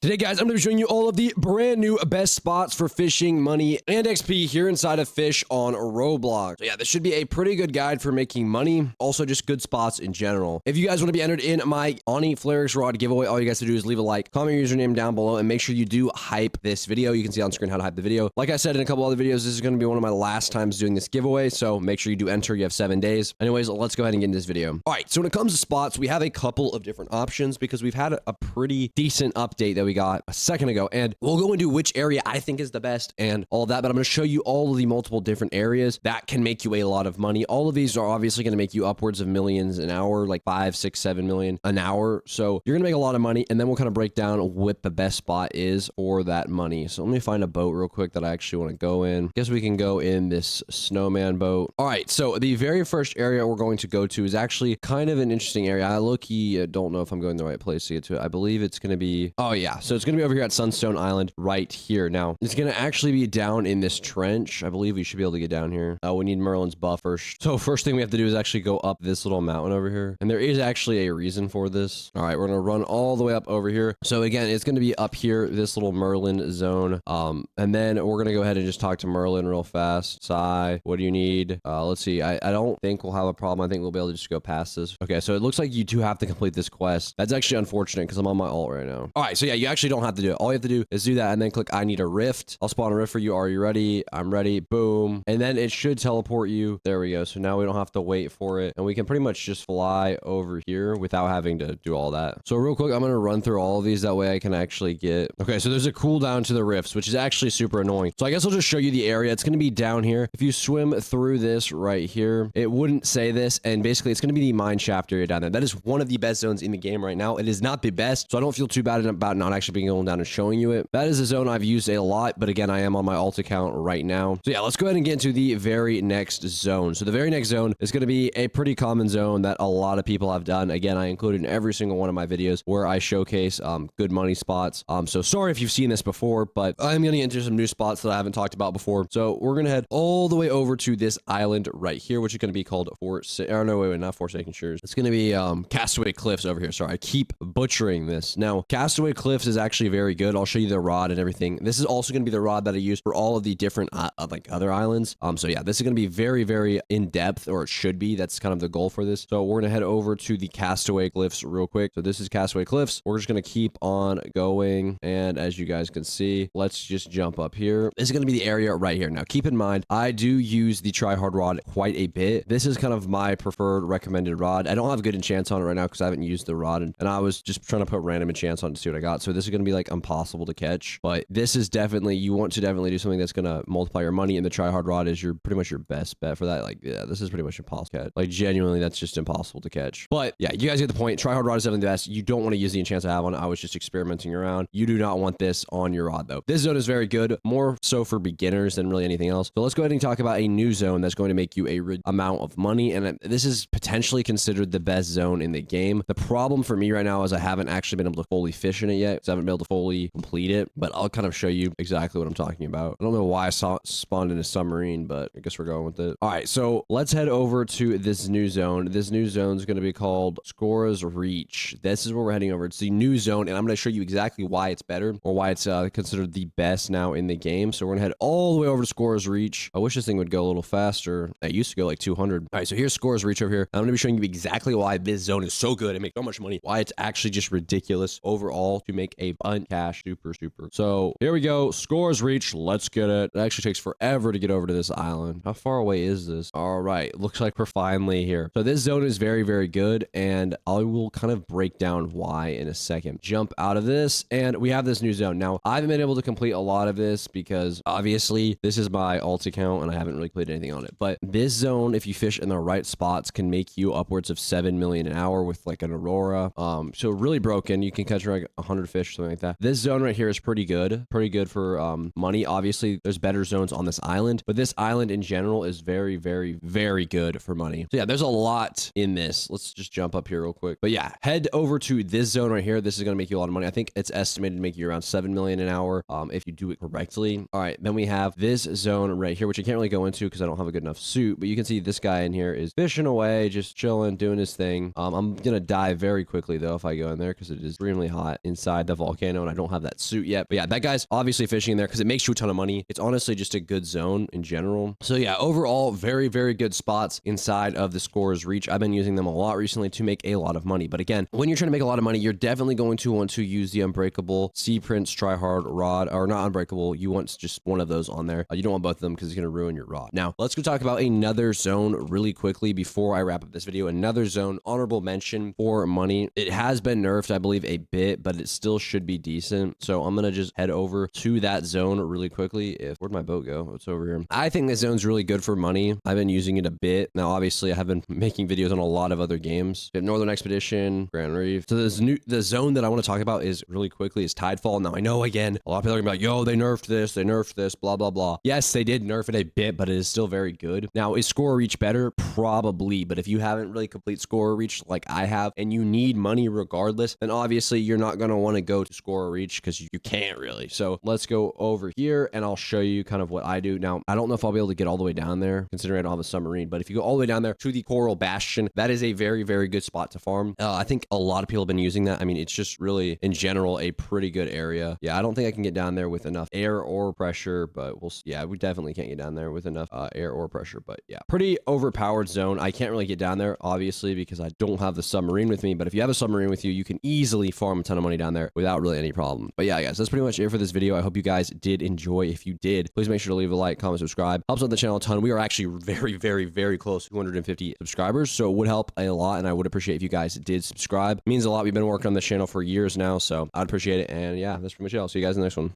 Today, guys, I'm going to be showing you all of the brand new best spots for fishing, money, and XP here inside of Fisch on Roblox. So yeah, this should be a pretty good guide for making money. Also, just good spots in general. If you guys want to be entered in my Ani Flarix rod giveaway, all you guys have to do is leave a like, comment your username down below, and make sure you do hype this video. You can see on screen how to hype the video. Like I said in a couple other videos, this is going to be one of my last times doing this giveaway, so make sure you do enter. You have 7 days. Anyways, let's go ahead and get into this video. All right, so when it comes to spots, we have a couple of different options because we've had a pretty decent update that we got a second ago, and we'll go into which area I think is the best and all that, but I'm going to show you all of the multiple different areas that can make you a lot of money. All of these are obviously going to make you upwards of millions an hour, like 5, 6, 7 million an hour. So you're going to make a lot of money, and then we'll kind of break down what the best spot is for that money. So let me find a boat real quick that I actually want to go in. Guess we can go in this snowman boat. All right, so the very first area we're going to go to is actually kind of an interesting area. I low-key don't know if I'm going the right place to get to it. I believe it's going to be, oh yeah, so it's going to be over here at Sunstone Island right here. Now, it's going to actually be down in this trench. I believe we should be able to get down here. We need Merlin's buff first. So first thing we have to do is actually go up this little mountain over here. And there is actually a reason for this. All right, we're going to run all the way up over here. So again, it's going to be up here, this little Merlin zone. And then we're going to go ahead and just talk to Merlin real fast. Sai, what do you need? Let's see. I don't think we'll have a problem. I think we'll be able to just go past this. Okay, so it looks like you do have to complete this quest. That's actually unfortunate because I'm on my ult right now. All right, so yeah, you actually don't have to do it. All you have to do is do that and then click I need a rift. I'll spawn a rift for you. Are you ready? I'm ready. Boom. And then it should teleport you. There we go. So now we don't have to wait for it. And we can pretty much just fly over here without having to do all that. So real quick, I'm going to run through all of these. That way I can actually get... Okay, so there's a cooldown to the rifts, which is actually super annoying. So I guess I'll just show you the area. It's going to be down here. If you swim through this right here, it wouldn't say this. And basically it's going to be the mine shaft area down there. That is one of the best zones in the game right now. It is not the best, so I don't feel too bad about not actually being going down and showing you it. That is a zone I've used a lot, but again, I am on my alt account right now. So yeah, let's go ahead and get into the very next zone. So the very next zone is going to be a pretty common zone that a lot of people have done. Again, I included in every single one of my videos where I showcase good money spots. So sorry if you've seen this before, but I'm going to get into some new spots that I haven't talked about before. So we're going to head all the way over to this island right here, which is going to be called not Forsaken Shores. It's going to be Castaway Cliffs over here. Sorry, I keep butchering this. Now, Castaway Cliffs is actually very good. I'll show you the rod and everything. This is also going to be the rod that I use for all of the different like other islands. So yeah, this is going to be very, very in depth, or it should be. That's kind of the goal for this. So we're going to head over to the Castaway Cliffs real quick. So this is Castaway Cliffs. We're just going to keep on going. And as you guys can see, let's just jump up here. This is going to be the area right here. Now, keep in mind, I do use the tryhard rod quite a bit. This is kind of my preferred recommended rod. I don't have good enchants on it right now because I haven't used the rod, and I was just trying to put random enchants on to see what I got. So this is going to be like impossible to catch, but this is definitely, you want to definitely do something that's going to multiply your money, and the tryhard rod is pretty much your best bet for that. Like, yeah, this is pretty much impossible to catch. Like, genuinely, that's just impossible to catch. But yeah, you guys get the point. Tryhard rod is definitely the best. You don't want to use the enchants I have on it. I was just experimenting around. You do not want this on your rod though. This zone is very good, more so for beginners than really anything else. So let's go ahead and talk about a new zone that's going to make you a amount of money, and this is potentially considered the best zone in the game. The problem for me right now is I haven't actually been able to fully fish in it yet, because I haven't been able to fully complete it, but I'll kind of show you exactly what I'm talking about. I don't know why I spawned in a submarine, but I guess we're going with it. All right, so let's head over to this new zone. This new zone is going to be called Skora's Reach. This is where we're heading over. It's the new zone, and I'm going to show you exactly why it's better, or why it's considered the best now in the game. So we're going to head all the way over to Skora's Reach. I wish this thing would go a little faster. It used to go like 200. All right, so here's Skora's Reach over here. I'm going to be showing you exactly why this zone is so good and make so much money, why it's actually just ridiculous overall to make a bunch of cash. Super. So here we go. Skora's Reach. Let's get it. It actually takes forever to get over to this island. How far away is this? All right. Looks like we're finally here. So this zone is very, very good, and I will kind of break down why in a second. Jump out of this, and we have this new zone. Now, I haven't been able to complete a lot of this because obviously this is my alt account and I haven't really completed anything on it. But this zone, if you fish in the right spots, can make you upwards of 7 million an hour with like an Aurora. So really broken. You can catch like 100 fish, something like that. This zone right here is pretty good for money. Obviously, there's better zones on this island, but this island in general is very, very, very good for money. So yeah, there's a lot in this. Let's just jump up here real quick. But yeah, head over to this zone right here. This is going to make you a lot of money. I think it's estimated to make you around 7 million an hour if you do it correctly. All right, then we have this zone right here, which I can't really go into because I don't have a good enough suit, but you can see this guy in here is fishing away, just chilling, doing his thing. I'm going to die very quickly though if I go in there because it is extremely hot inside. the volcano, and I don't have that suit yet. But yeah, that guy's obviously fishing in there because it makes you a ton of money. It's honestly just a good zone in general. So yeah, overall, very, very good spots inside of the Skora's reach. I've been using them a lot recently to make a lot of money. But again, when you're trying to make a lot of money, you're definitely going to want to use the Unbreakable, Sea Prince, Try Hard, Rod, or not Unbreakable. You want just one of those on there. You don't want both of them because it's going to ruin your rod. Now, let's go talk about another zone really quickly before I wrap up this video. Another zone, honorable mention for money. It has been nerfed, I believe, a bit, but it still should be decent. So I'm going to just head over to that zone really quickly. Where'd my boat go? It's over here. I think this zone's really good for money. I've been using it a bit. Now, obviously, I have been making videos on a lot of other games. We have Northern Expedition, Grand Reef. So the zone that I want to talk about is really quickly is Tidefall. Now, I know, again, a lot of people are going to be like, yo, they nerfed this, blah, blah, blah. Yes, they did nerf it a bit, but it is still very good. Now, is Skora Reach better? Probably, but if you haven't really complete Skora Reach like I have, and you need money regardless, then obviously you're not going to want to go to Skora Reach because you can't really. So let's go over here and I'll show you kind of what I do. Now, I don't know if I'll be able to get all the way down there considering I don't have a submarine, but if you go all the way down there to the Coral Bastion, that is a very, very good spot to farm. I think a lot of people have been using that. I mean, it's just really, in general, a pretty good area. Yeah, I don't think I can get down there with enough air or pressure, but we'll see. Yeah, we definitely can't get down there with enough air or pressure, but yeah, pretty overpowered zone. I can't really get down there, obviously, because I don't have the submarine with me, but if you have a submarine with you, you can easily farm a ton of money down there without really any problem. But yeah, guys, that's pretty much it for this video. I hope you guys did enjoy. If you did, please make sure to leave a like, comment, subscribe. Helps out the channel a ton. We are actually very, very, very close to 250 subscribers, so it would help a lot, and I would appreciate if you guys did subscribe. It means a lot. We've been working on this channel for years now, so I'd appreciate it. And yeah, that's pretty much it. I'll see you guys in the next one.